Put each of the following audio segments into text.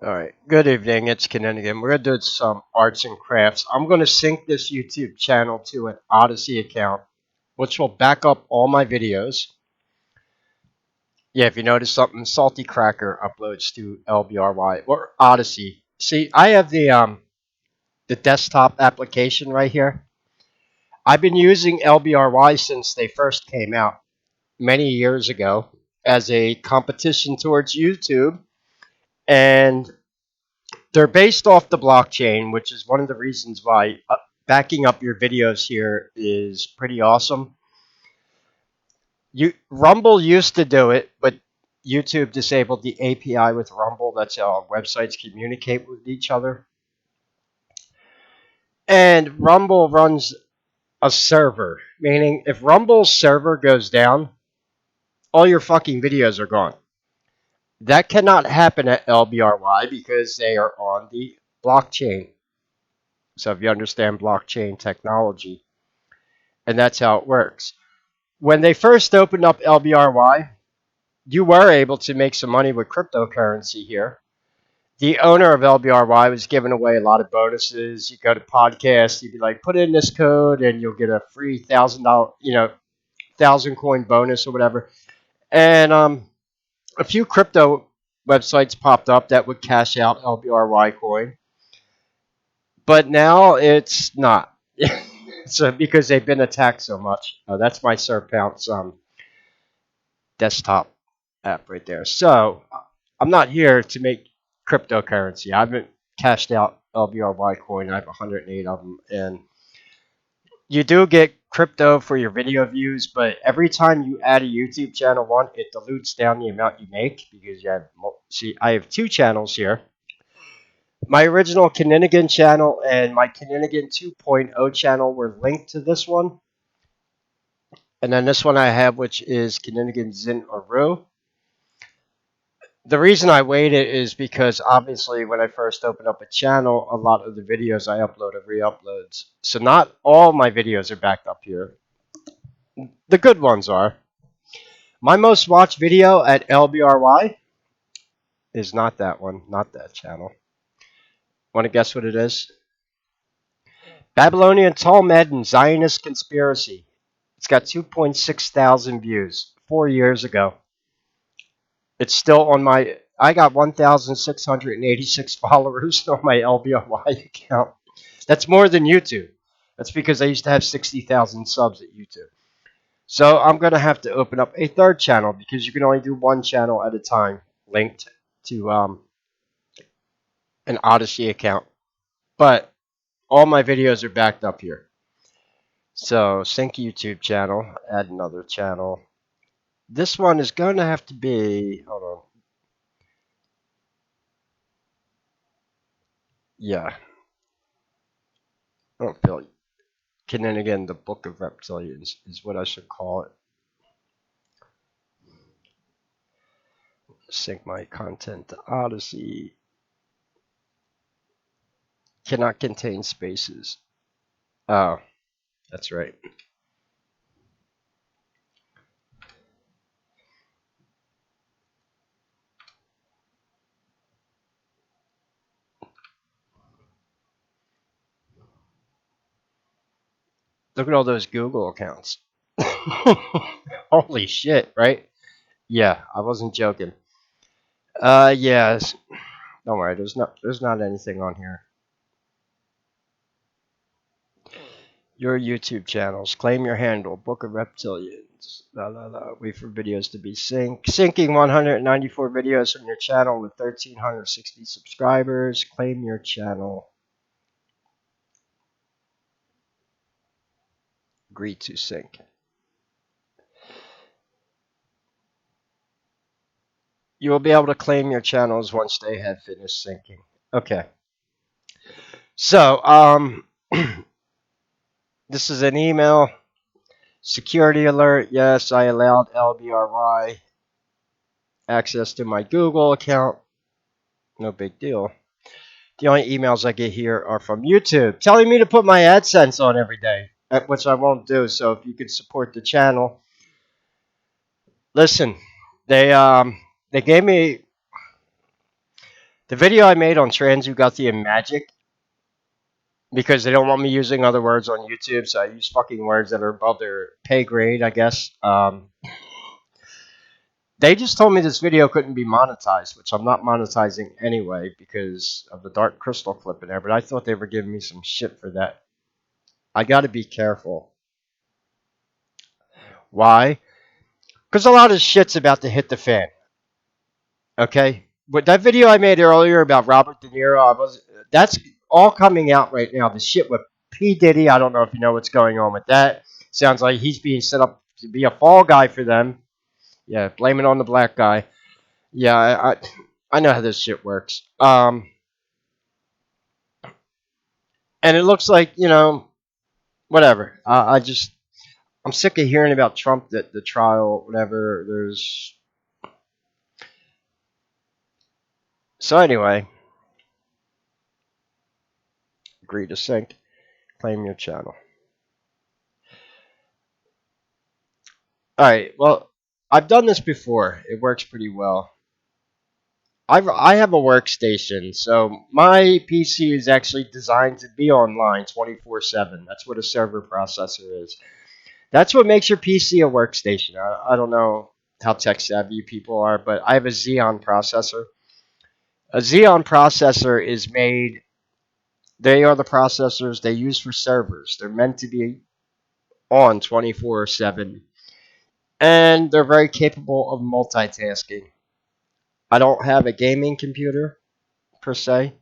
Alright, good evening, it's Kinninigan. We're going to do some arts and crafts. I'm going to sync this YouTube channel to an Odysee account, which will back up all my videos. Yeah, if you notice something, Salty Cracker uploads to LBRY or Odysee. See, I have the desktop application right here. I've been using LBRY since they first came out many years ago as a competition towards YouTube, and they're based off the blockchain, which is one of the reasons why backing up your videos here is pretty awesome. Rumble used to do it, but YouTube disabled the API with Rumble. That's how websites communicate with each other. And Rumble runs a server, meaning if Rumble's server goes down, all your fucking videos are gone. That cannot happen at LBRY because they are on the blockchain. So if you understand blockchain technology, and that's how it works. When they first opened up LBRY, you were able to make some money with cryptocurrency here. The owner of LBRY was giving away a lot of bonuses. You go to podcasts, you'd be like, put in this code and you'll get a free $1,000, 1,000 coin bonus or whatever. And a few crypto websites popped up that would cash out LBRY coin. But now it's not. So because they've been attacked so much. That's my Surpounce desktop app right there. So I'm not here to make cryptocurrency. I haven't cashed out LBRY coin. I have 108 of them, and you do get crypto for your video views. But every time you add a YouTube channel, it dilutes down the amount you make because you have. See, I have two channels here. My original Kinninigan channel and my Kinninigan 2.0 channel were linked to this one. And then this one I have, which is Kinninigan Zin Aru. The reason I waited is because obviously when I first opened up a channel, a lot of the videos I upload are re-uploads. So not all my videos are backed up here. The good ones are. My most watched video at LBRY is not that one, not that channel. Want to guess what it is? Babylonian Talmud and Zionist Conspiracy. It's got 2.6 thousand views 4 years ago. It's still on my... I got 1,686 followers on my LBRY account. That's more than YouTube. That's because I used to have 60,000 subs at YouTube. So I'm going to have to open up a third channel because you can only do one channel at a time linked to an Odysee account. But all my videos are backed up here. So sync YouTube channel, add another channel. This one is going to have to be, hold on. Yeah. I don't feel it. Kinninigan, the Book of Reptilians is what I should call it. Sync my content to Odysee. Cannot contain spaces. Oh, that's right. Look at all those Google accounts. Holy shit, right? Yeah, I wasn't joking. Yes. Don't worry, there's not anything on here. Your YouTube channels. Claim your handle. Book of Reptilians. La la la. Wait for videos to be synced. Syncing 194 videos from your channel with 1,360 subscribers. Claim your channel. Agree to sync. You will be able to claim your channels once they have finished syncing. Okay. So, this is an email. Security alert. Yes, I allowed LBRY access to my Google account. No big deal. The only emails I get here are from YouTube telling me to put my AdSense on every day, which I won't do. So if you could support the channel, listen, they gave me The video I made on Transuguthian magic, because they don't want me using other words on YouTube, so I use fucking words that are above their pay grade, I guess. They just told me this video couldn't be monetized, which I'm not monetizing anyway because of the dark crystal clip in there, but I thought they were giving me some shit for that. I gotta be careful. Why? Because a lot of shit's about to hit the fan. Okay? But that video I made earlier about Robert De Niro, that's all coming out right now. The shit with P. Diddy, I don't know if you know what's going on with that. Sounds like he's being set up to be a fall guy for them. Yeah, blame it on the black guy. Yeah, I know how this shit works. And it looks like, whatever. I'm sick of hearing about Trump, that the trial, whatever. So anyway, agree to sync, claim your channel. All right. Well, I've done this before. It works pretty well. I have a workstation, so my PC is actually designed to be online 24/7. That's what a server processor is. That's what makes your PC a workstation. I don't know how tech savvy people are, but I have a Xeon processor. A Xeon processor is made, they are the processors they use for servers. They're meant to be on 24/7. And they're very capable of multitasking. I don't have a gaming computer, per se.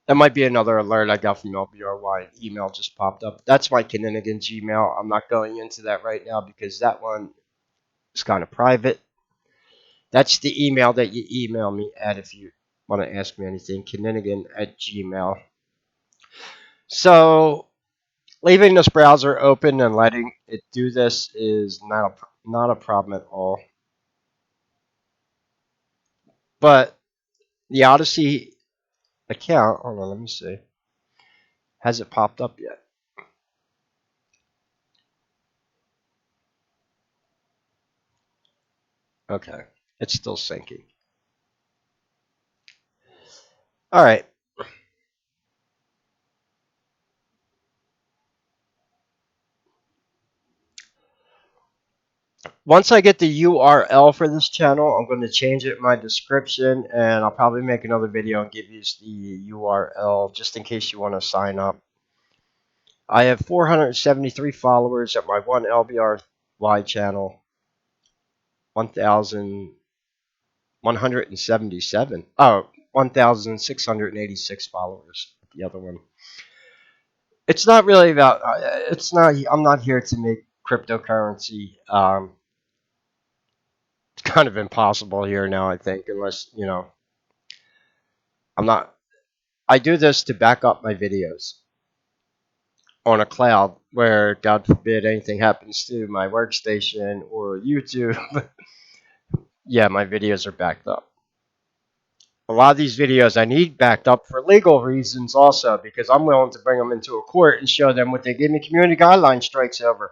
That might be another alert I got from LBRY. An email just popped up. That's my Kinninigan Gmail. I'm not going into that right now because that one is kind of private. That's the email that you email me at if you want to ask me anything. Kinninigan@gmail. So, leaving this browser open and letting it do this is not a problem at all. But the Odysee account, hold on, let me see. Has it popped up yet? Okay. It's still syncing. All right. Once I get the URL for this channel, I'm going to change it in my description, and I'll probably make another video and give you the URL just in case you want to sign up. I have 473 followers at my one LBRY channel. 1,177. Oh, 1,686 followers. The other one. It's not really about. It's not. I'm not here to make cryptocurrency. It's kind of impossible here now. I think unless I'm not. I do this to back up my videos on a cloud where, God forbid, anything happens to my workstation or YouTube. Yeah, my videos are backed up. A lot of these videos I need backed up for legal reasons also because I'm willing to bring them into a court and show them what they gave me community guideline strikes over.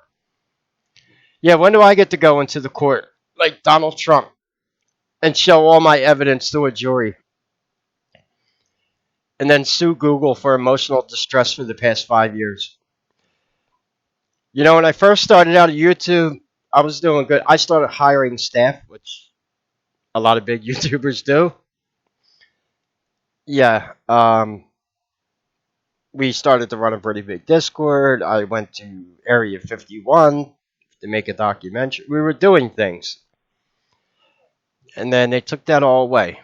Yeah, when do I get to go into the court like Donald Trump and show all my evidence to a jury and then sue Google for emotional distress for the past 5 years? When I first started out at YouTube, I was doing good. I started hiring staff, which a lot of big YouTubers do. Yeah, we started to run a pretty big Discord. I went to Area 51 to make a documentary. We were doing things. And then they took that all away.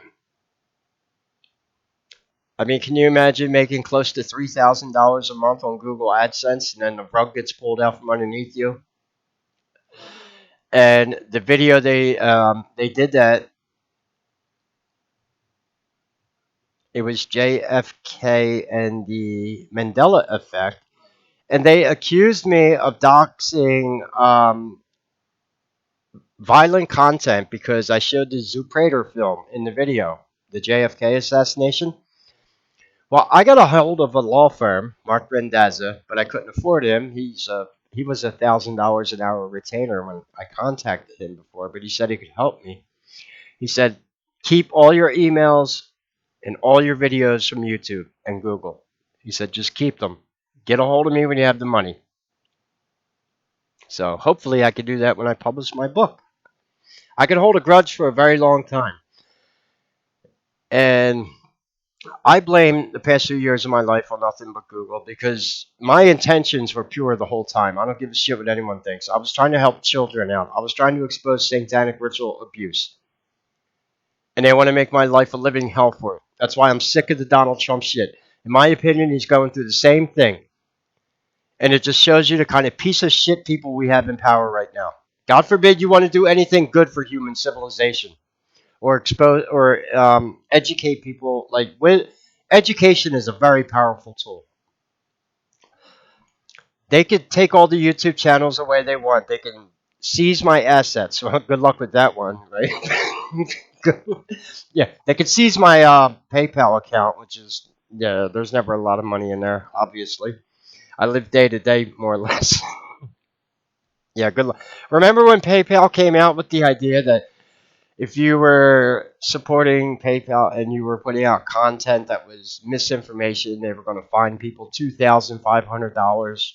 I mean, can you imagine making close to $3,000 a month on Google AdSense and then the rug gets pulled out from underneath you? And the video they did that, it was JFK and the Mandela effect. And they accused me of doxing violent content because I showed the Prater film in the video, the JFK assassination. Well, I got a hold of a law firm, Mark Rendazza, but I couldn't afford him. He was $1,000 an hour retainer when I contacted him before, but he said he could help me. He said Keep all your emails and all your videos from YouTube and Google. He said, just keep them. Get a hold of me when you have the money. So hopefully I could do that when I publish my book. I could hold a grudge for a very long time. And I blame the past few years of my life on nothing but Google because my intentions were pure the whole time. I don't give a shit what anyone thinks. I was trying to help children out. I was trying to expose satanic ritual abuse. And they want to make my life a living hell for it. That's why I'm sick of the Donald Trump shit. In my opinion, he's going through the same thing. And it just shows you the kind of piece of shit people we have in power right now. God forbid you want to do anything good for human civilization or expose or educate people. Education is a very powerful tool. They could take all the YouTube channels away they want. They can seize my assets. Well, good luck with that one, right? Yeah, they could seize my PayPal account, which is yeah. There's never a lot of money in there, obviously. I live day to day, more or less. Yeah, good luck. Remember when PayPal came out with the idea that if you were supporting PayPal and you were putting out content that was misinformation, they were going to fine people $2,500.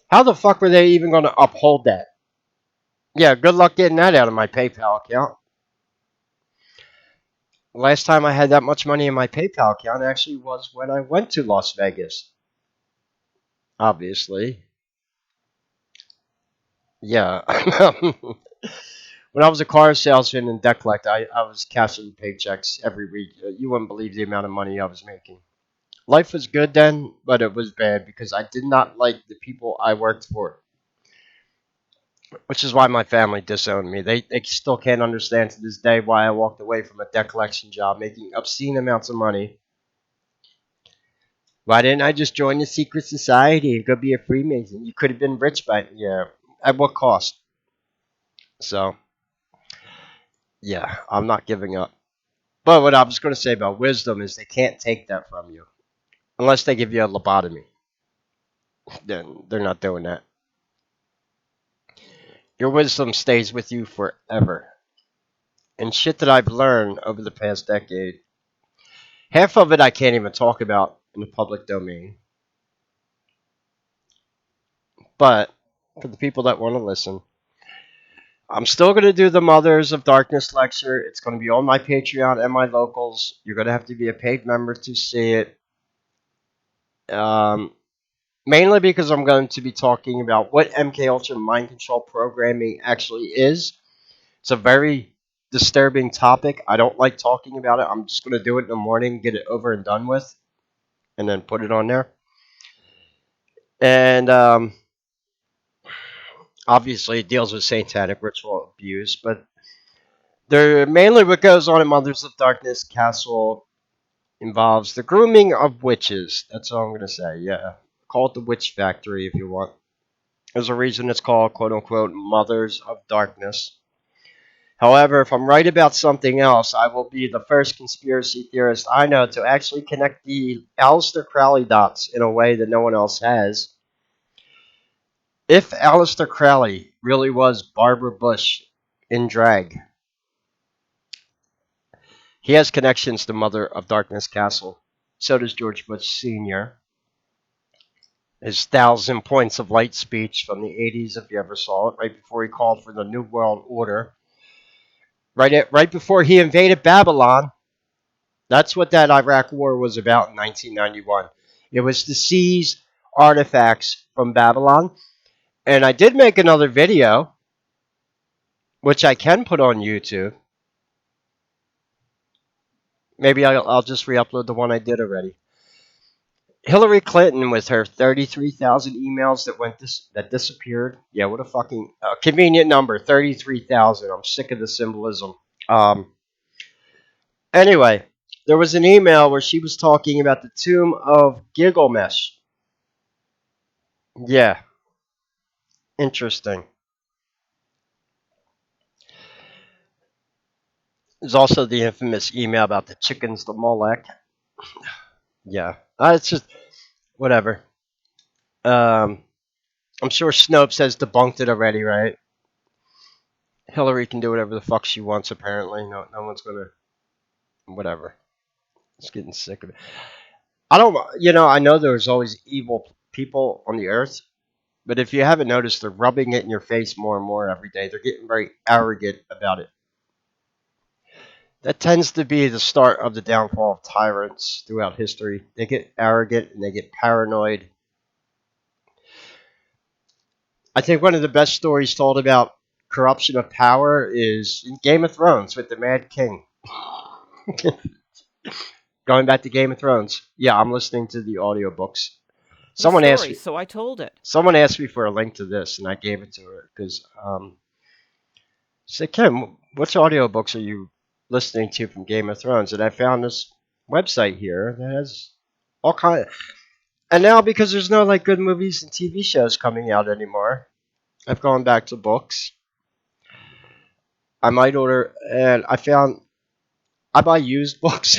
How the fuck were they even going to uphold that? Yeah, good luck getting that out of my PayPal account. Last time I had that much money in my PayPal account actually was when I went to Las Vegas. Obviously. Yeah. When I was a car salesman in debt collect, I was cashing paychecks every week. You wouldn't believe the amount of money I was making. Life was good then, but it was bad because I did not like the people I worked for, which is why my family disowned me. They still can't understand to this day why I walked away from a debt collection job making obscene amounts of money. Why didn't I just join the secret society and go be a Freemason? You could have been rich by yeah. At what cost? So yeah, I'm not giving up. But what I was going to say about wisdom is they can't take that from you unless they give you a lobotomy. Then they're not doing that. Your wisdom stays with you forever. And shit that I've learned over the past decade, half of it I can't even talk about in the public domain. But for the people that want to listen, I'm still going to do the Mothers of Darkness lecture. It's going to be on my Patreon and my locals. You're going to have to be a paid member to see it. Um, Mainly because I'm going to be talking about what MK Ultra mind control programming actually is. It's a very disturbing topic. I don't like talking about it. I'm just going to do it in the morning, get it over and done with, and then put it on there. And obviously, it deals with satanic ritual abuse, but mainly what goes on in Mothers of Darkness Castle involves the grooming of witches. That's all I'm going to say. Yeah. Call it the Witch Factory if you want. There's a reason it's called, quote unquote, Mothers of Darkness. However, if I'm right about something else, I will be the first conspiracy theorist I know to actually connect the Aleister Crowley dots in a way that no one else has. If Aleister Crowley really was Barbara Bush in drag, he has connections to Mother of Darkness Castle. So does George Bush Sr. His 1,000 points of light speech from the 80s, if you ever saw it, right before he called for the New World Order. Right before he invaded Babylon. That's what that Iraq War was about in 1991. It was to seize artifacts from Babylon. And I did make another video, which I can put on YouTube. Maybe I'll just re-upload the one I did already. Hillary Clinton with her 33,000 emails that disappeared. Yeah, what a fucking convenient number, 33,000. I'm sick of the symbolism. Um, anyway, there was an email where she was talking about the tomb of Gilgamesh. Yeah, interesting. There's also the infamous email about the chickens to Molech. Yeah, it's just whatever. Um, I'm sure Snopes has debunked it already, right? Hillary can do whatever the fuck she wants. Apparently, no one's gonna whatever. It's getting sick of it. I don't. I know there's always evil people on the earth, but if you haven't noticed, they're rubbing it in your face more and more every day. They're getting very arrogant about it. That tends to be the start of the downfall of tyrants throughout history. They get arrogant and they get paranoid. I think one of the best stories told about corruption of power is in Game of Thrones with the Mad King. Going back to Game of Thrones. Yeah, I'm listening to the audiobooks. The Someone asked story, me so I told it. someone asked me for a link to this and I gave it to her because she said, Kim, which audiobooks are you listening to from Game of Thrones? And I found this website here that has all kind of, and now because there's no like good movies and TV shows coming out anymore, I've gone back to books. I might order, and I found I buy used books.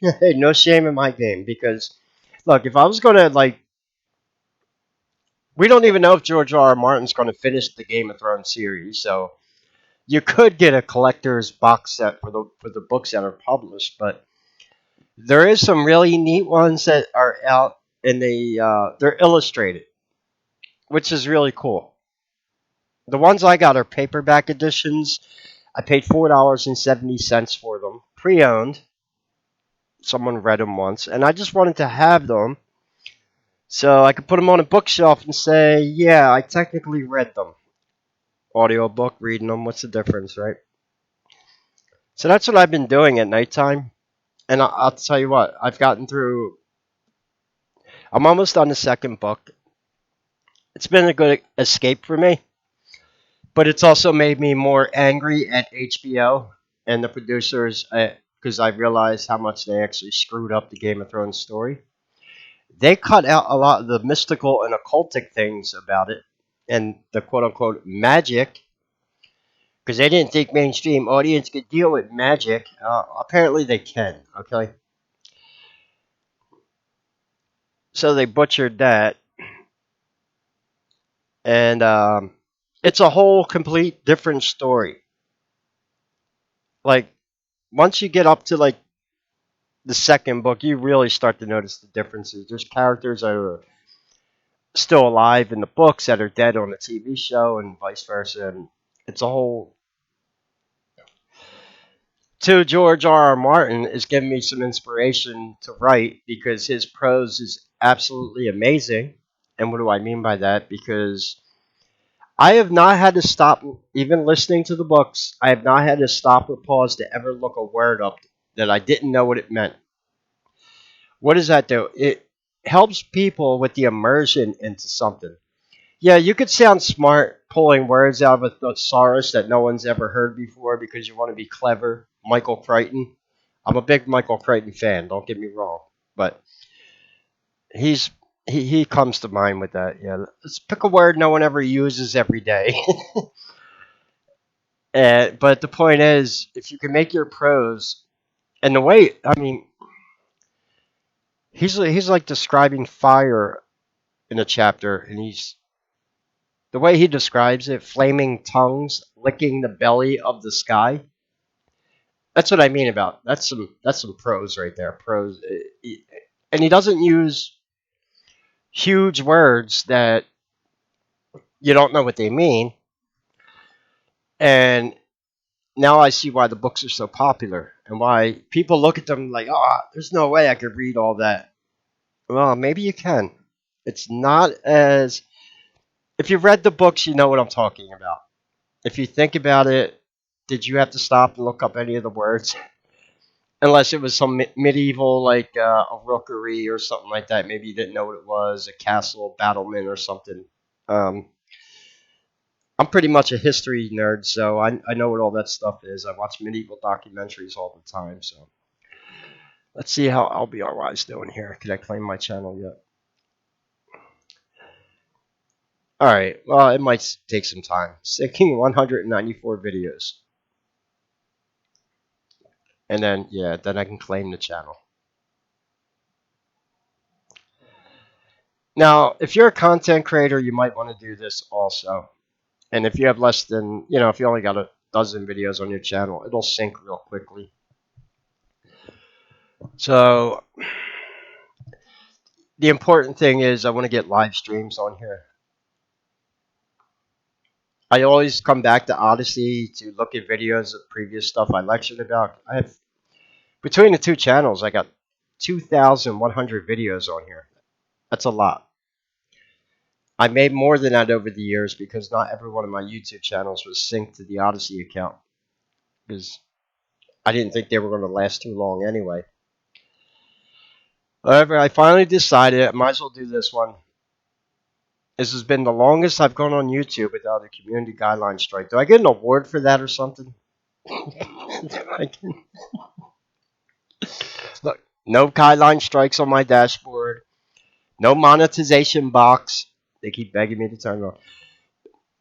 Hey, no shame in my game because look, if I was gonna like, we don't even know if George R. R. Martin's gonna finish the Game of Thrones series, so you could get a collector's box set for the books that are published, but there is some really neat ones that are out, and they're illustrated, which is really cool. The ones I got are paperback editions. I paid $4.70 for them, pre-owned. Someone read them once, and I just wanted to have them so I could put them on a bookshelf and say, "Yeah, I technically read them." Audiobook, reading them, what's the difference, right? So that's what I've been doing at nighttime. And I'll tell you what, I've gotten through. I'm almost on the second book. It's been a good escape for me, but it's also made me more angry at HBO and the producers because I realized how much they actually screwed up the Game of Thrones story. They cut out a lot of the mystical and occultic things about it and the quote unquote magic because they didn't think mainstream audience could deal with magic. Apparently they can, okay? So they butchered that. And it's a whole complete different story. Like once you get up to like the second book, you really start to notice the differences. There's characters that are still alive in the books that are dead on the TV show, and vice versa. And it's a whole. To George R. R. Martin is giving me some inspiration to write because his prose is absolutely amazing. And what do I mean by that? Because I have not had to stop, even listening to the books, I have not had to stop or pause to ever look a word up that I didn't know what it meant. What does that do? It helps people with the immersion into something. Yeah, you could sound smart pulling words out of a thesaurus that no one's ever heard before because you want to be clever. Michael Crichton. I'm a big Michael Crichton fan, don't get me wrong. But he's he comes to mind with that. Yeah, let's pick a word no one ever uses every day. But the point is, if you can make your prose, and the way, I mean, he's like describing fire in a chapter, and he's the way he describes it, flaming tongues licking the belly of the sky. That's what I mean about that's some prose right there. Prose, and he doesn't use huge words that you don't know what they mean. And now I see why the books are so popular and why people look at them like, oh, there's no way I could read all that. Well, maybe you can. It's not as. If you've read the books, you know what I'm talking about. If you think about it, did you have to stop and look up any of the words? Unless it was some medieval, like a rookery or something like that. Maybe you didn't know what it was, a castle, battlement, or something. Um, I'm pretty much a history nerd, so I know what all that stuff is. I watch medieval documentaries all the time, so. Let's see how LBRY is doing here. Can I claim my channel yet? All right. Well, it might take some time. Taking 194 videos, and then yeah, then I can claim the channel. Now, if you're a content creator, you might want to do this also. And if you have less than, if you only got dozen videos on your channel. It'll sync real quickly. So the important thing is I want to get live streams on here. I always come back to Odysee to look at videos of previous stuff I lectured about. I have between the two channels, I got 2,100 videos on here. That's a lot. I made more than that over the years because not every one of my YouTube channels was synced to the Odysee account because I didn't think they were going to last too long anyway. However, I finally decided I might as well do this one. This has been the longest I've gone on YouTube without a community guideline strike. Do I get an award for that or something? Look, no guideline strikes on my dashboard. No monetization box. They keep begging me to turn it on.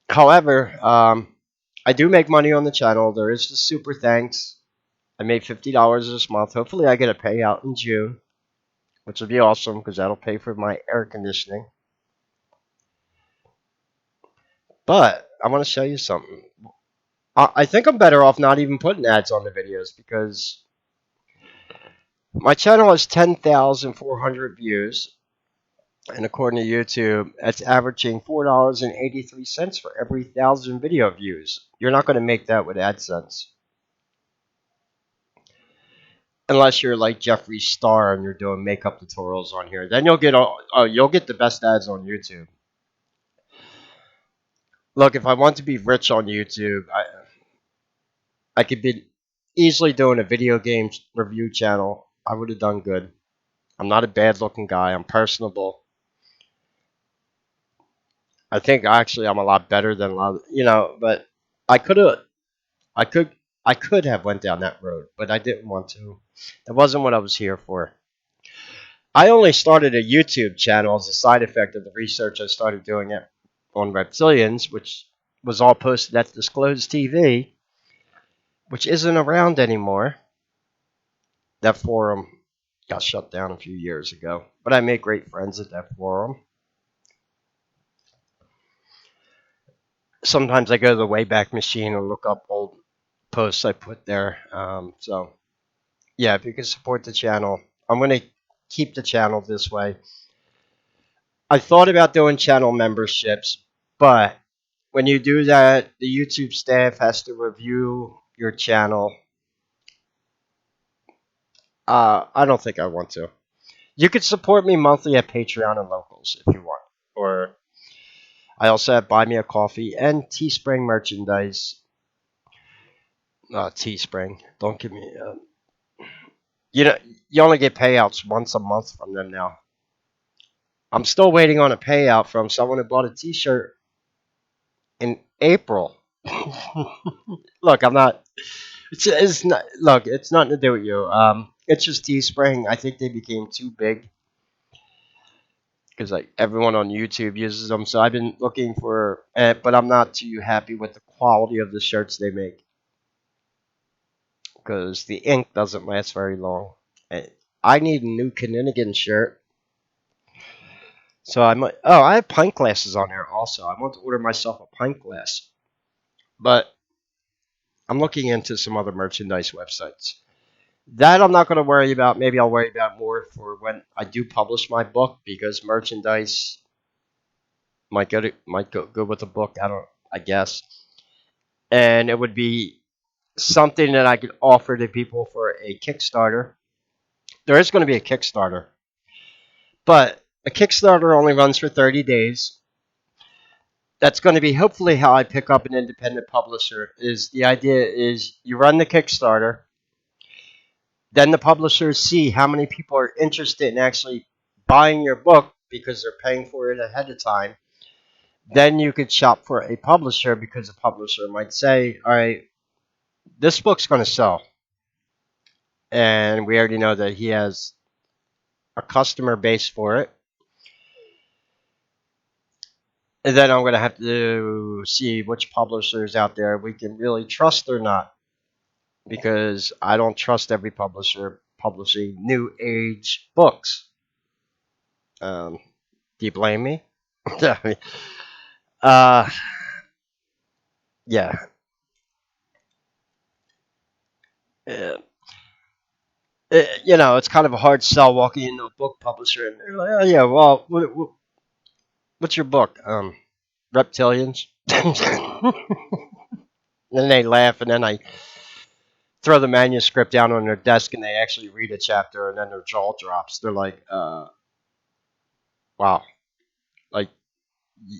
However, I do make money on the channel. There is the super thanks. I made $50 this month. Hopefully, I get a payout in June, which will be awesome because that'll pay for my air conditioning. But I want to show you something. I think I'm better off not even putting ads on the videos because my channel has 10,400 views. And according to YouTube, that's averaging $4.83 for every 1,000 video views. You're not going to make that with AdSense. Unless you're like Jeffree Star and you're doing makeup tutorials on here. Then you'll get the best ads on YouTube. Look, if I want to be rich on YouTube, I could be easily doing a video game review channel. I would have done good. I'm not a bad looking guy. I'm personable. I think actually I'm a lot better than a lot of, but I could have I could I could have went down that road, but I didn't want to. That wasn't what I was here for. I only started a YouTube channel as a side effect of the research I started doing it on reptilians, which was all posted at Disclosed TV, which isn't around anymore. That forum got shut down a few years ago, but I made great friends at that forum. Sometimes I go to the Wayback Machine and look up old posts I put there. So, yeah, if you can support the channel, I'm going to keep the channel this way. I thought about doing channel memberships, but when you do that, the YouTube staff has to review your channel. I don't think I want to. You could support me monthly at Patreon and Locals if you want. Or I also have Buy Me a Coffee and Teespring merchandise. Teespring. Don't give me... you only get payouts once a month from them now. I'm still waiting on a payout from someone who bought a t-shirt in April. Look, I'm not... It's not. Look, it's nothing to do with you. It's just Teespring. I think they became too big because like everyone on YouTube uses them. So I've been looking for, but I'm not too happy with the quality of the shirts they make because the ink doesn't last very long. I need a new Kinninigan shirt. So I might. Oh, I have pint glasses on there also. I want to order myself a pint glass, but I'm looking into some other merchandise websites. That I'm not going to worry about. Maybe I'll worry about more for when I do publish my book because merchandise might go with the book. I guess, and it would be something that I could offer to people for a Kickstarter. There is going to be a Kickstarter, but a Kickstarter only runs for 30 days. That's going to be hopefully how I pick up an independent publisher. Is the idea is you run the Kickstarter. Then the publishers see how many people are interested in actually buying your book because they're paying for it ahead of time. Then you could shop for a publisher because a publisher might say, all right, this book's going to sell. And we already know that he has a customer base for it. And then I'm going to have to see which publishers out there we can really trust or not. Because I don't trust every publisher publishing new age books. Do you blame me? uh, yeah. uh, you know, it's kind of a hard sell walking into a book publisher and they're like, oh yeah, well, what's your book? Reptilians. And then they laugh, and then I throw the manuscript down on their desk, and they actually read a chapter, and then their jaw drops. They're like, wow, like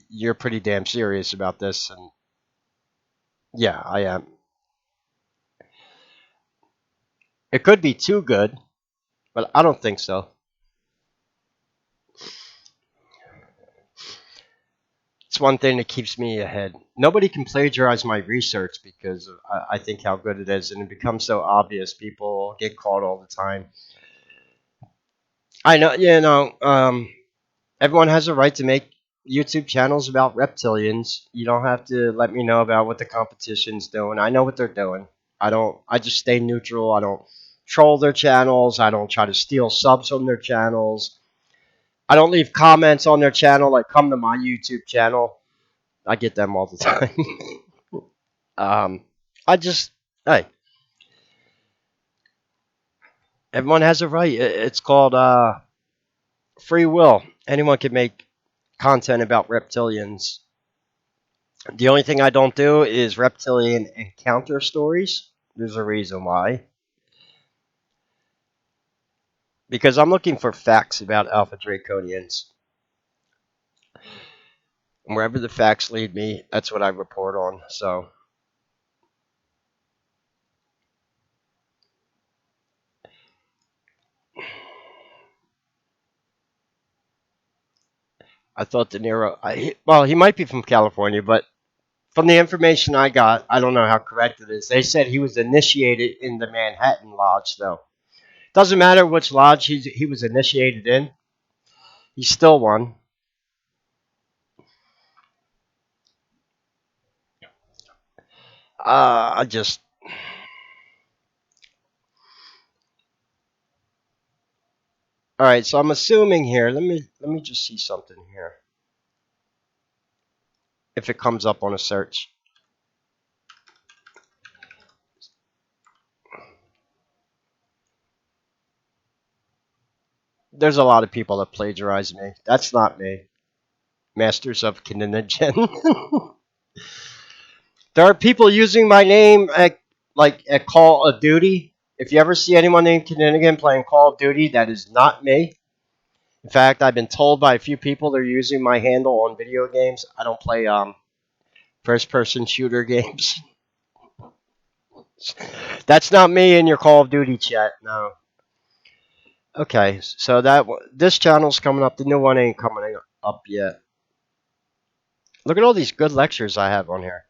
you're pretty damn serious about this, and yeah, I am. It could be too good, but I don't think so. It's one thing that keeps me ahead. Nobody can plagiarize my research because I think how good it is, and it becomes so obvious. People get caught all the time. I know, you know, everyone has a right to make YouTube channels about reptilians. You don't have to let me know about what the competition's doing. I know what they're doing. I don't. I just stay neutral. I don't troll their channels. I don't try to steal subs from their channels. I don't leave comments on their channel like come to my YouTube channel. I get them all the time. um, I just hey, everyone has a right. It's called free will. Anyone can make content about reptilians. The only thing I don't do is reptilian encounter stories. There's a reason why. Because I'm looking for facts about Alpha Draconians. And wherever the facts lead me, that's what I report on. So, I thought De Niro, well, he might be from California, but from the information I got, I don't know how correct it is. They said he was initiated in the Manhattan Lodge, though. Doesn't matter which lodge he was initiated in, he still won. I just all right. So I'm assuming here. Let me just see something here. If it comes up on a search, there's a lot of people that plagiarize me. That's not me. Masters of Kinninigan. There are people using my name at like at Call of Duty. If you ever see anyone named Kinninigan playing Call of Duty, that is not me. In fact, I've been told by a few people they're using my handle on video games. I don't play first person shooter games. That's not me in your Call of Duty chat. No. Okay, so this channel's coming up. The new one ain't coming up yet. Look at all these good lectures I have on here.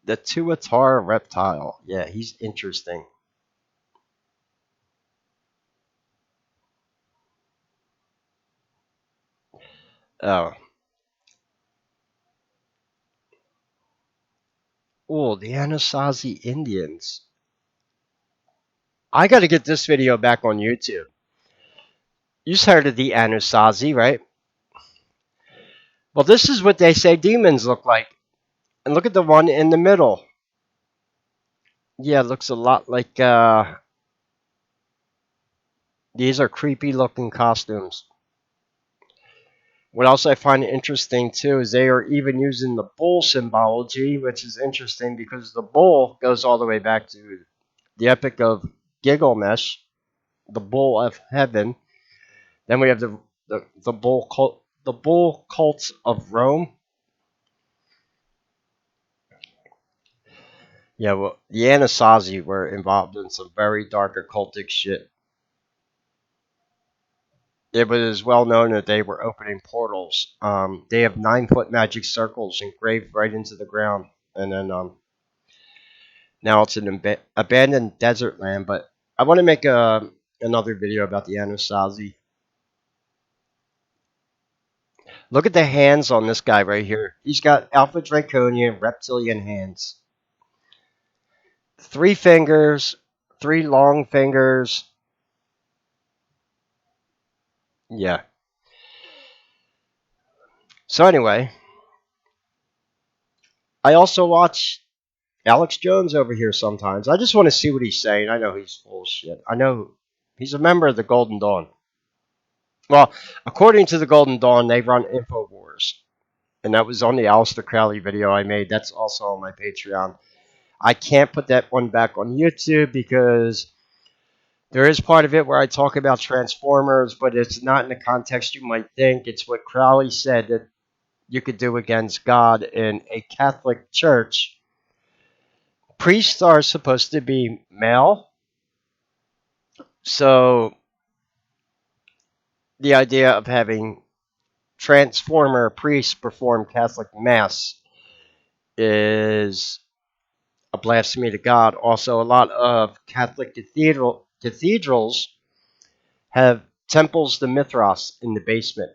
The Tuatara reptile. Yeah, he's interesting. Oh. Oh, the Anasazi Indians. I gotta get this video back on YouTube. You've heard of the Anasazi, right? Well, this is what they say demons look like. And look at the one in the middle. Yeah, it looks a lot like, these are creepy looking costumes. What else I find interesting too is they are even using the bull symbology, which is interesting because the bull goes all the way back to the Epic of Gilgamesh, the bull of heaven. Then we have the bull cults of Rome. Yeah, well, the Anasazi were involved in some very dark occultic shit. It was well known that they were opening portals. They have 9-foot magic circles engraved right into the ground, and then now it's an abandoned desert land. But I want to make another video about the Anasazi. Look at the hands on this guy right here. He's got Alpha Draconian reptilian hands. 3 fingers, 3 long fingers. Yeah. So anyway, I also watch Alex Jones over here sometimes. I just want to see what he's saying. I know he's full of shit. I know he's a member of the Golden Dawn. Well, according to the Golden Dawn, they run InfoWars. And that was on the Aleister Crowley video I made. That's also on my Patreon. I can't put that one back on YouTube because there is part of it where I talk about Transformers, but it's not in the context you might think. It's what Crowley said that you could do against God in a Catholic church. Priests are supposed to be male, so the idea of having Transformer priests perform Catholic Mass is a blasphemy to God. Also, a lot of Catholic cathedrals have temples to Mithras in the basement,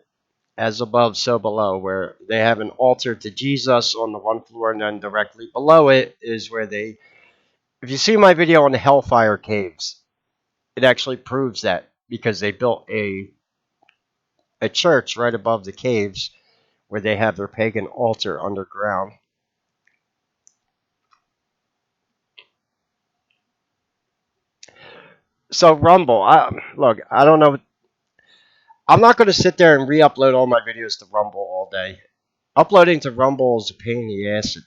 as above, so below, where they have an altar to Jesus on the one floor, and then directly below it is where they. If you see my video on the Hellfire Caves, it actually proves that because they built a church right above the caves where they have their pagan altar underground. So Rumble, look, I don't know. I'm not going to sit there and re-upload all my videos to Rumble all day. Uploading to Rumble is a pain in the ass. It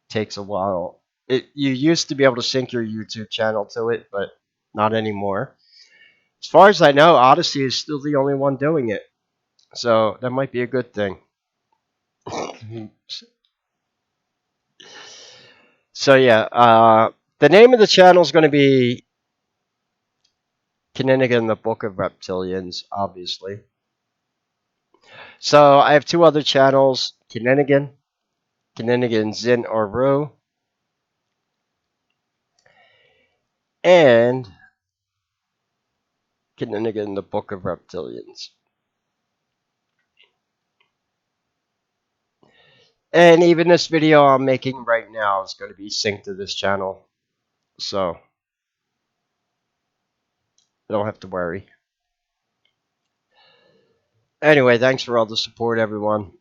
takes a while. You used to be able to sync your YouTube channel to it, but not anymore. As far as I know, Odysee is still the only one doing it. So that might be a good thing. So yeah, the name of the channel is going to be Kinninigan, the Book of Reptilians, obviously. So I have two other channels, Kinninigan, Kinninigan Zin or Ru, and Kinninigan, the Book of Reptilians. And even this video I'm making right now is going to be synced to this channel. So, you don't have to worry. Anyway, thanks for all the support, everyone.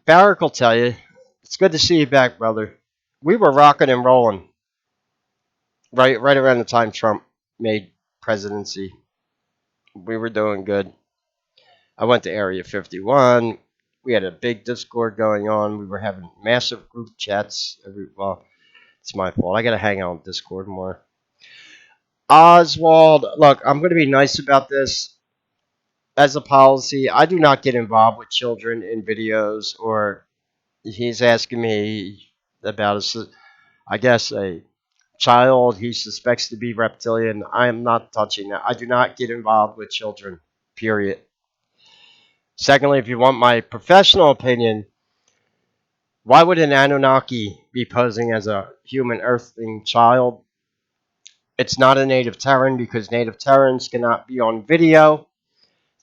Barrick will tell you, it's good to see you back, brother. We were rocking and rolling right around the time Trump made presidency. We were doing good. I went to Area 51. We had a big Discord going on. We were having massive group chats. Well, it's my fault. I got to hang out on Discord more. Oswald, look, I'm going to be nice about this. As a policy, I do not get involved with children in videos, or he's asking me about, I guess, a child he suspects to be reptilian. I am not touching that. I do not get involved with children, period. Secondly, if you want my professional opinion, why would an Anunnaki be posing as a human earthling child? It's not a native Terran because native Terrans cannot be on video.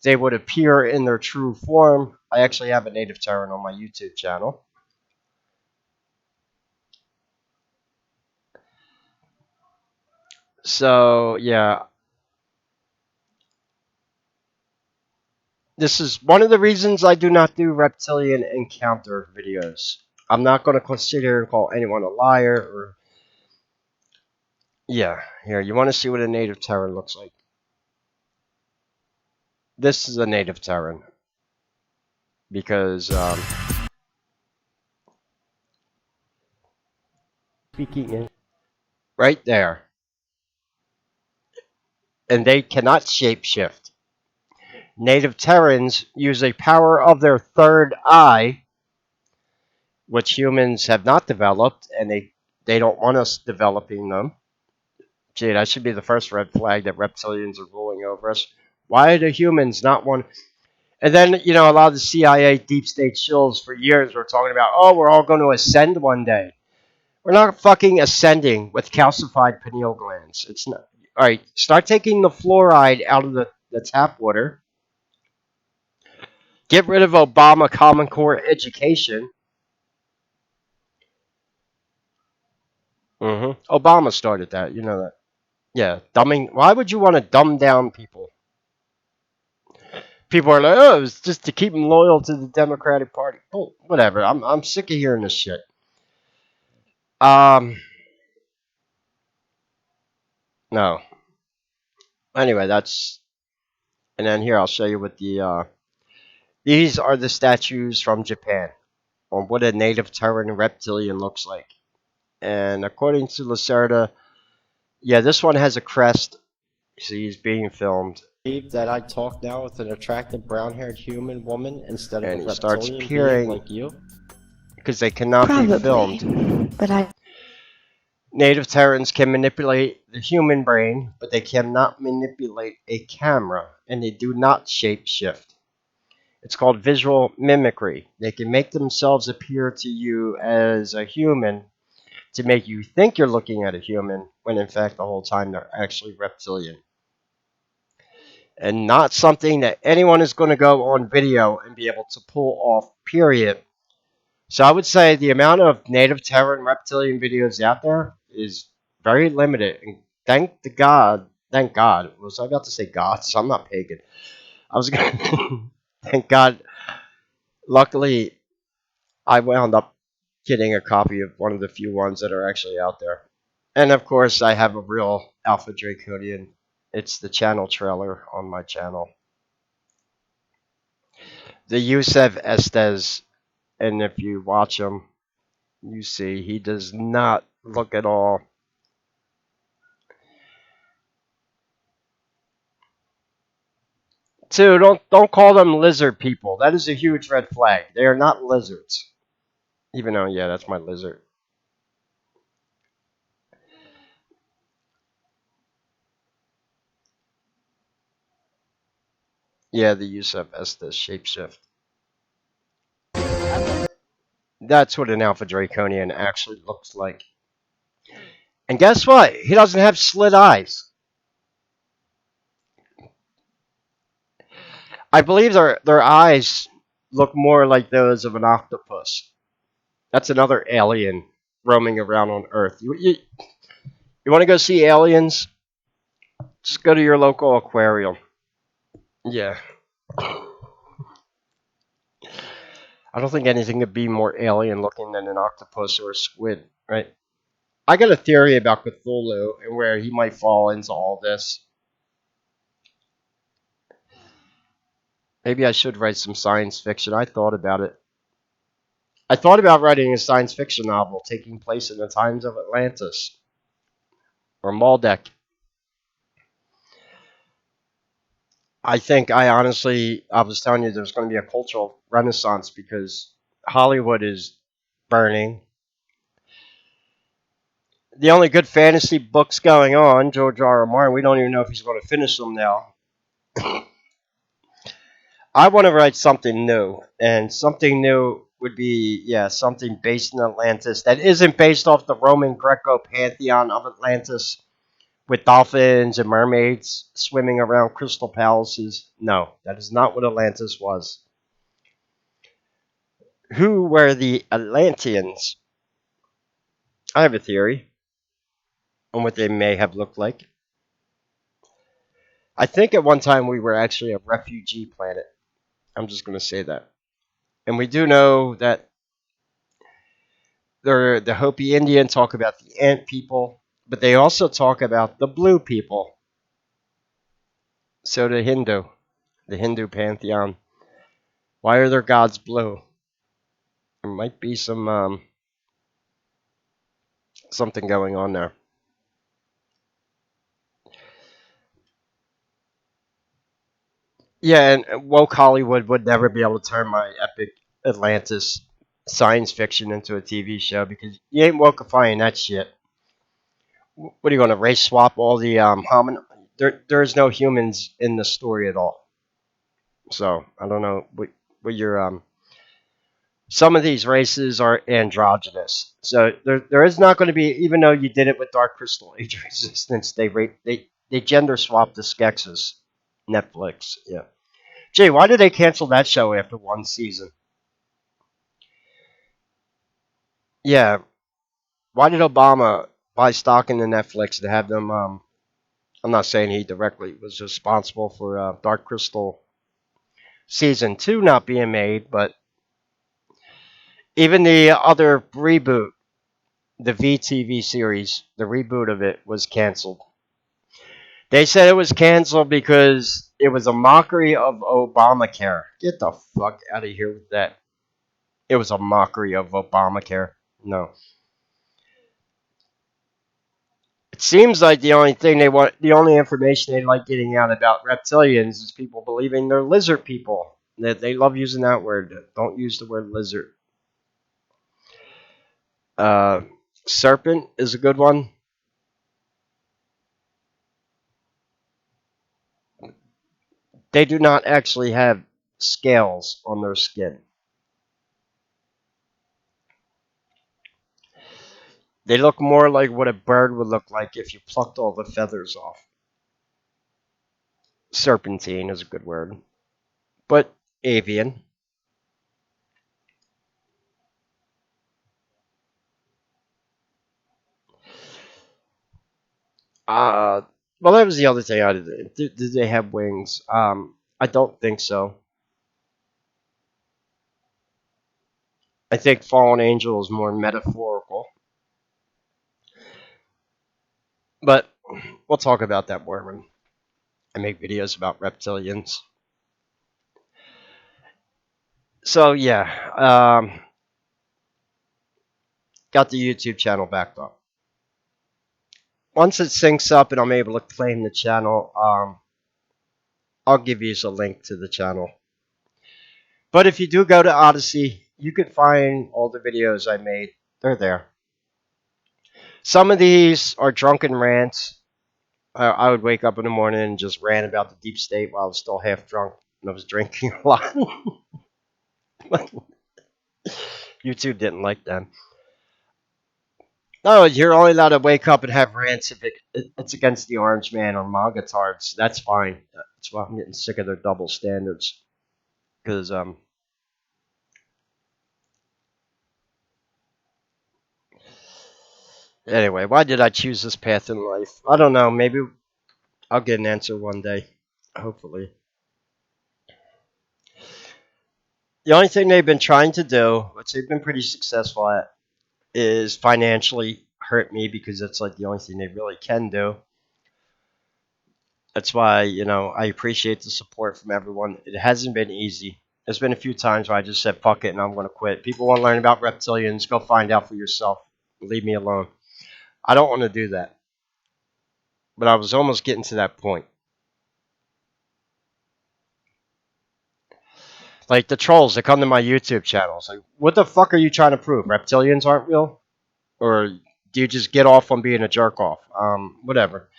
They would appear in their true form. I actually have a native Terran on my YouTube channel. So, yeah. This is one of the reasons I do not do reptilian encounter videos. I'm not going to consider and call anyone a liar or... Yeah, here, you want to see what a native Terran looks like? This is a native Terran. Because, speaking in... Right there. And they cannot shapeshift. Native Terrans use a power of their third eye, which humans have not developed, and they don't want us developing them. Gee, that should be the first red flag that reptilians are ruling over us. Why do humans not want... And then, you know, a lot of the CIA deep state shills for years were talking about, oh, we're all going to ascend one day. We're not fucking ascending with calcified pineal glands. It's not... All right, start taking the fluoride out of the tap water. Get rid of Obama Common Core education. Obama started that. You know that. Yeah, dumbing. Why would you want to dumb down people? People are like, oh, it's just to keep them loyal to the Democratic Party. Oh, whatever. I'm sick of hearing this shit. Um, no. Anyway, that's and then here I'll show you what these are the statues from Japan on what a native Terran reptilian looks like. And according to Lacerda, yeah, this one has a crest. See, he's being filmed. That I talk now with an attractive brown-haired human woman instead of And a he starts reptilian being peering like you? because they cannot be Probably, filmed. but I Native Terrans can manipulate the human brain, but they cannot manipulate a camera, and they do not shapeshift. It's called visual mimicry. They can make themselves appear to you as a human to make you think you're looking at a human, when in fact the whole time they're actually reptilian. And not something that anyone is going to go on video and be able to pull off, period. So I would say the amount of native Terran reptilian videos out there is very limited. And thank God. Was I about to say God? So I'm not pagan. I was going to, thank God. Luckily, I wound up getting a copy of one of the few ones that are actually out there. And of course, I have a real Alpha Draconian. It's the channel trailer on my channel. The Yusef Estes, and if you watch him, you see he does not look at all. Two, don't call them lizard people. That is a huge red flag. They are not lizards. Even though, yeah, that's my lizard. Yeah, the Yusef Estes shapeshift. That's what an Alpha Draconian actually looks like. And guess what? He doesn't have slit eyes. I believe their eyes look more like those of an octopus. That's another alien roaming around on Earth. You want to go see aliens? Just go to your local aquarium. Yeah. I don't think anything could be more alien looking than an octopus or a squid, right? I got a theory about Cthulhu and where he might fall into all this. Maybe I should write some science fiction. I thought about it. I thought about writing a science fiction novel taking place in the times of Atlantis or Maldek. I was telling you there's going to be a cultural renaissance because Hollywood is burning. The only good fantasy books going on, George R. R. Martin, we don't even know if he's going to finish them now. I want to write something new, and something new would be, yeah, something based in Atlantis that isn't based off the Roman Greco pantheon of Atlantis with dolphins and mermaids swimming around crystal palaces. No, that is not what Atlantis was. Who were the Atlanteans? I have a theory on what they may have looked like. I think at one time we were actually a refugee planet. I'm just going to say that. And we do know that the Hopi Indian talk about the ant people, but they also talk about the blue people. So the Hindu pantheon. Why are their gods blue? There might be something going on there. Yeah, and woke Hollywood would never be able to turn my epic Atlantis science fiction into a TV show because you ain't wokeifying that shit. What are you going to race swap all the homin? There's no humans in the story at all. So I don't know what your some of these races are androgynous. So there is not going to be, even though you did it with Dark Crystal Age Resistance, they gender swapped the Skeksis. Netflix, yeah. Jay, why did they cancel that show after one season? Yeah, why did Obama buy stock in the Netflix to have them? I'm not saying he directly was responsible for Dark Crystal season 2 not being made, but even the other reboot, the VTV series, the reboot of it was canceled. They said it was canceled because it was a mockery of Obamacare. Get the fuck out of here with that. It was a mockery of Obamacare. No. It seems like the only thing they want, the only information they like getting out about reptilians is people believing they're lizard people. That they love using that word. Don't use the word lizard. Uh, Serpent is a good one. They do not actually have scales on their skin. They look more like what a bird would look like if you plucked all the feathers off. Serpentine is a good word. But avian. Uh, well, that was the other thing I did. Did they have wings? I don't think so. I think fallen angel is more metaphorical. But we'll talk about that more when I make videos about reptilians. So yeah, got the YouTube channel backed up. Once it syncs up and I'm able to claim the channel, I'll give you a link to the channel. But if you do go to Odysee, you can find all the videos I made. They're there. Some of these are drunken rants. I would wake up in the morning and just rant about the deep state while I was still half drunk and I was drinking a lot. YouTube didn't like them. No, you're only allowed to wake up and have rants if it's against the Orange Man or manga tards. That's fine. That's why I'm getting sick of their double standards. Because anyway, why did I choose this path in life? I don't know. Maybe I'll get an answer one day. Hopefully. The only thing they've been trying to do, which they've been pretty successful at, is financially hurt me because that's like the only thing they really can do. That's why, I appreciate the support from everyone. It hasn't been easy. There's been a few times where I just said, fuck it, and I'm going to quit. People want to learn about reptilians. Go find out for yourself. Leave me alone. I don't want to do that. But I was almost getting to that point. Like the trolls that come to my YouTube channels. Like, what the fuck are you trying to prove? Reptilians aren't real? Or do you just get off on being a jerk off? Whatever.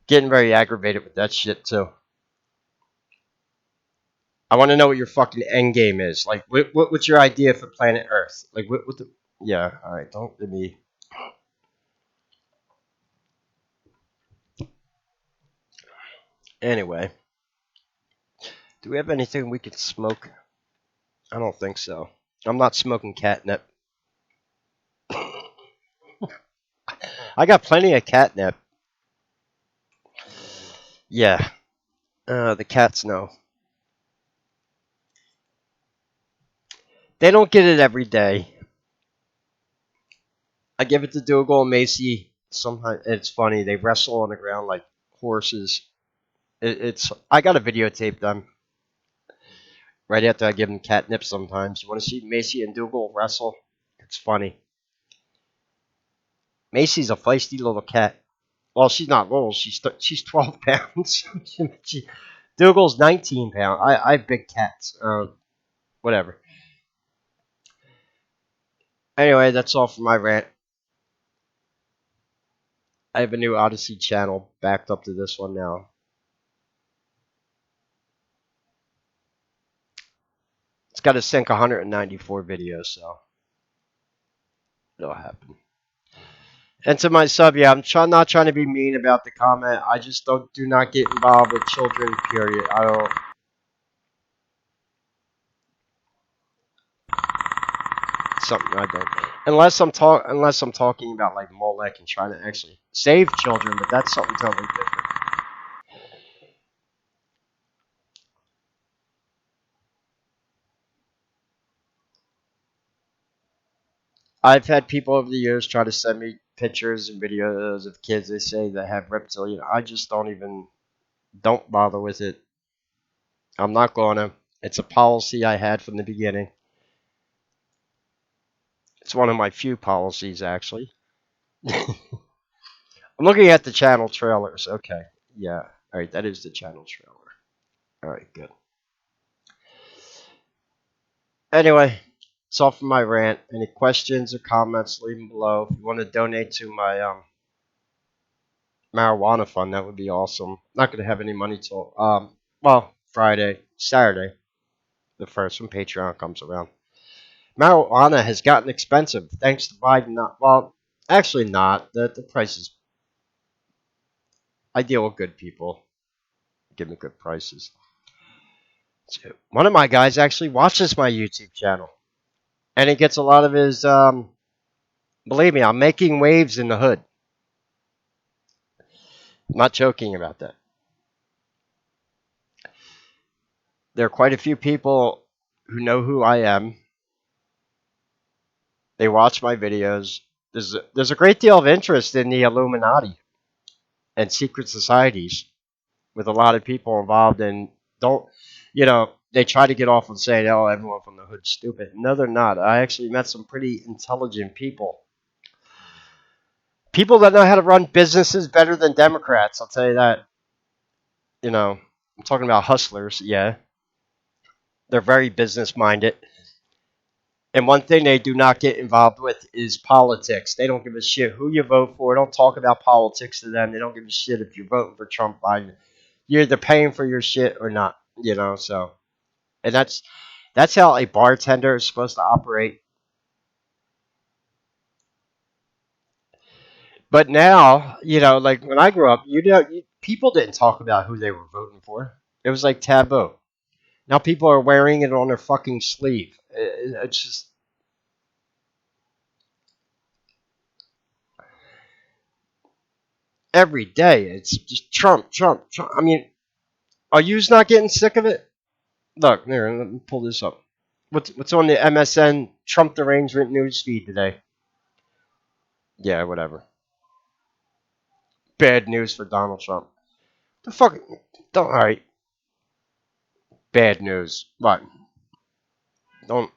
Getting very aggravated with that shit, too. I want to know what your fucking end game is. Like, what's your idea for planet Earth? Like, what the... Yeah, alright, don't let me... Anyway. Do we have anything we can smoke? I don't think so. I'm not smoking catnip. I got plenty of catnip. Yeah. The cats know. They don't get it every day. I give it to Dougal and Macy. Sometimes it's funny. They wrestle on the ground like horses. It's I got a videotape them right after I give them catnip. Sometimes you want to see Macy and Dougal wrestle. It's funny. Macy's a feisty little cat. Well, she's not little. She's 12 pounds. Dougal's 19 pounds. I have big cats. Whatever. Anyway, that's all for my rant. I have a new Odysee channel backed up to this one now. It's got to sync 194 videos, so it'll happen. And to my sub, yeah, not trying to be mean about the comment. I just do not get involved with children. Period. I don't. Something I don't. Unless I'm talking about like Molech and trying to actually save children, but that's something totally different. I've had people over the years try to send me pictures and videos of kids they say that have reptilian. I just don't bother with it. I'm not gonna. It's a policy I had from the beginning. It's one of my few policies, actually. I'm looking at the channel trailers. Okay. Yeah. All right. That is the channel trailer. All right. Good. Anyway, it's all for my rant. Any questions or comments, leave them below. If you want to donate to my marijuana fund, that would be awesome. Not going to have any money till, Saturday, the first when Patreon comes around. Marijuana has gotten expensive thanks to Biden. Actually not. The prices. I deal with good people. Give me good prices. So one of my guys actually watches my YouTube channel, and he gets a lot of his. Believe me, I'm making waves in the hood. I'm not joking about that. There are quite a few people who know who I am. They watch my videos. There's a great deal of interest in the Illuminati and secret societies with a lot of people involved. And don't, they try to get off on saying, "Oh, everyone from the hood's stupid." No, they're not. I actually met some pretty intelligent people. People that know how to run businesses better than Democrats. I'll tell you that. I'm talking about hustlers. Yeah, they're very business minded. And one thing they do not get involved with is politics. They don't give a shit who you vote for. Don't talk about politics to them. They don't give a shit if you're voting for Trump, Biden. You're either paying for your shit or not. So and that's how a bartender is supposed to operate. But now, like when I grew up, people didn't talk about who they were voting for. It was like taboo. Now people are wearing it on their fucking sleeve. It's just every day. It's just Trump, Trump, Trump. I mean, are you not getting sick of it? Look, here, let me pull this up. What's on the MSN Trump derangement news feed today? Yeah, whatever. Bad news for Donald Trump. The fuck? Don't. All right. Bad news. What? Don't.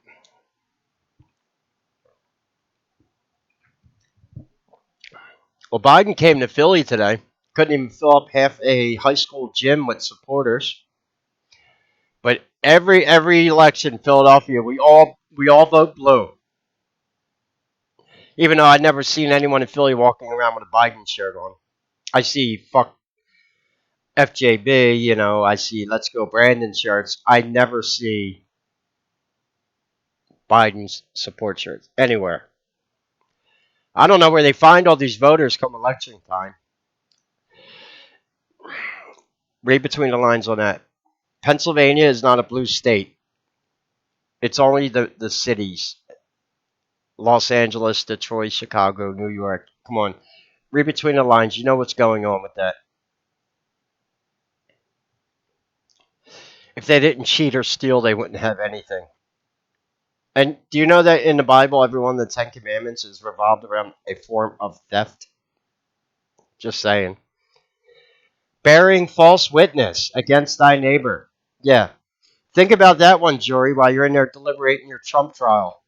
Well, Biden came to Philly today. Couldn't even fill up half a high school gym with supporters. But every election in Philadelphia, we all vote blue. Even though I'd never seen anyone in Philly walking around with a Biden shirt on. I see fuck FJB, I see Let's Go Brandon shirts. I never see Biden's support shirts anywhere. I don't know where they find all these voters come election time. Read between the lines on that. Pennsylvania is not a blue state. It's only the cities. Los Angeles, Detroit, Chicago, New York. Come on. Read between the lines. You know what's going on with that. If they didn't cheat or steal, they wouldn't have anything. And do you know that in the Bible, every one of the Ten Commandments is revolved around a form of theft? Just saying. Bearing false witness against thy neighbor. Yeah. Think about that one, jury, while you're in there deliberating your Trump trial.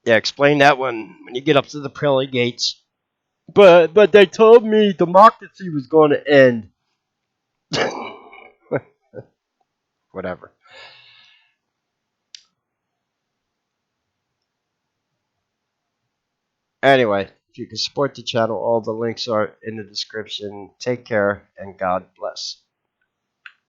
Yeah, explain that one when you get up to the pearly gates. But they told me democracy was going to end. Whatever. Anyway, if you can support the channel, all the links are in the description. Take care and God bless.